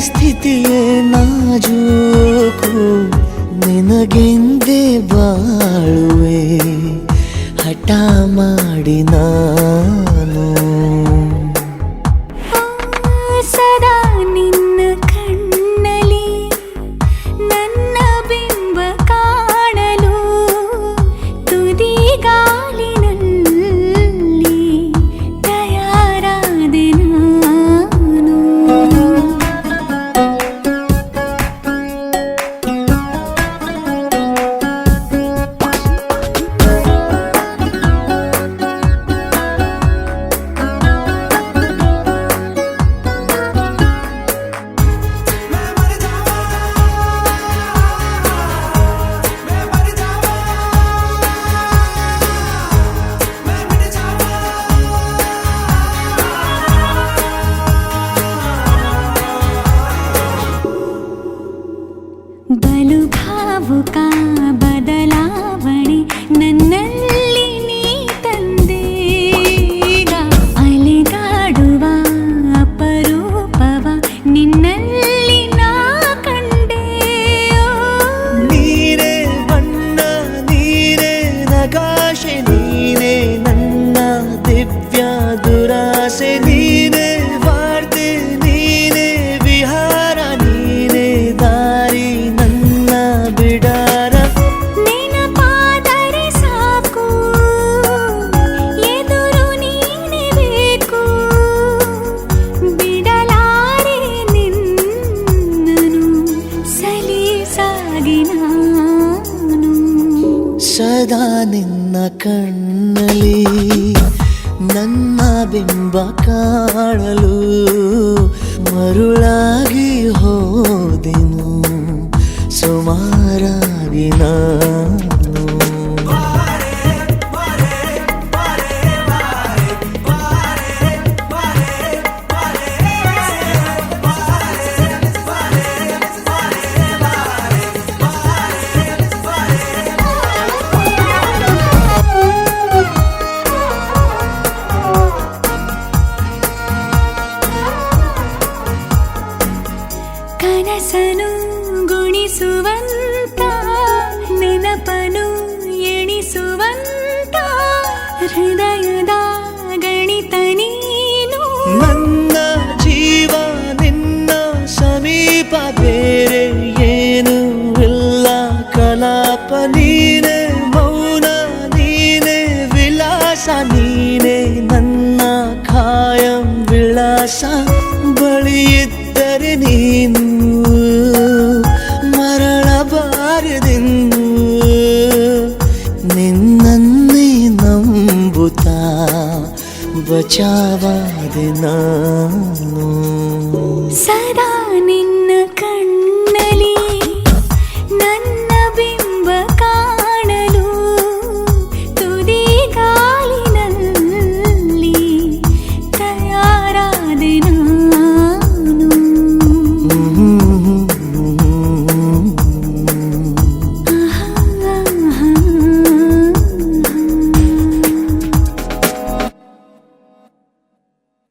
ಸ್ಥಿತಿಯೇ ನಾಜೂಕು ನಿನಗೆಂದೇ ಬಾಳುವೆ ಹಠ ಮಾಡಿ ನಾನು ಸದಾ ನಿನ್ನ ಕಣ್ಣಲ್ಲಿ ನನ್ನ ಬಿಂಬ ಕಾಣಲು ತುದಿಗಾಲಿನಲ್ಲಿ ತಯಾರಾದೆ ನಾನು ಬಲು ಭಾವುಕ ಬದಲಾವಣೆ ನನ್ನಲ್ಲಿ ನೀ ತಂದೀಗ ಅಲೆದಾಡುವ ಅಪರೂಪವ ನಿನ್ನಲ್ಲಿ ನಾ ಕಂಡೆ ನೀನೇ ಬಣ್ಣ ನೀನೇ ನಗಾಶೆ ನೀನೇ ನನ್ನ ದಿವ್ಯ ದುರಾಸೆ ನೀನೇ ವಾರ್ತೆ ನೀನೇ ವಿಹಾರ ನೀನೇ ದಾರಿ ಬಿಡಾರ ನೆನಪಾದರೆ ಸಾಕು ಎದುರು ನೀನೆ ಬೇಕು ಬಿಡಲಾರೆ ನಿನ್ನನು ಸಲೀಸಾಗಿ ನಾನು ಸದಾ ನಿನ್ನ ಕಣ್ಣಲ್ಲಿ ನನ್ನ ಬಿಂಬ ಕಾಣಲು ಮರುಳಾಗಿ ಹೋದೆನು ಸುಮಾರಾಗಿ ನಾನು ಕನಸನು ಗುಣಿಸುವಂತ ನೆನಪನು ಎಣಿಸುವಂತ ಹೃದಯದ ಗಣಿತ ನೀನು ನನ್ನ ಜೀವ ನಿನ್ನ ಸಮೀಪ ಬೇರೆ ಏನು ಇಲ್ಲ ಕಲಾಪ ನೀನೆ ಮೌನ ನೀನೆ ವಿಲಾಸ ನೀನೆ ನನ್ನ ಖಾಯಂ ವಿಳಾಸ ಬಳಿಯಿದ್ದರೆ ನೀನು ಮರಳಬಾರದೆಂದು ನಿನ್ನನ್ನೇ ನಂಬುತ್ತಾ ಬಚಾವಾದೆ ನಾನು ಸದಾ ನಿನ್ನ ಕಣ್ಣು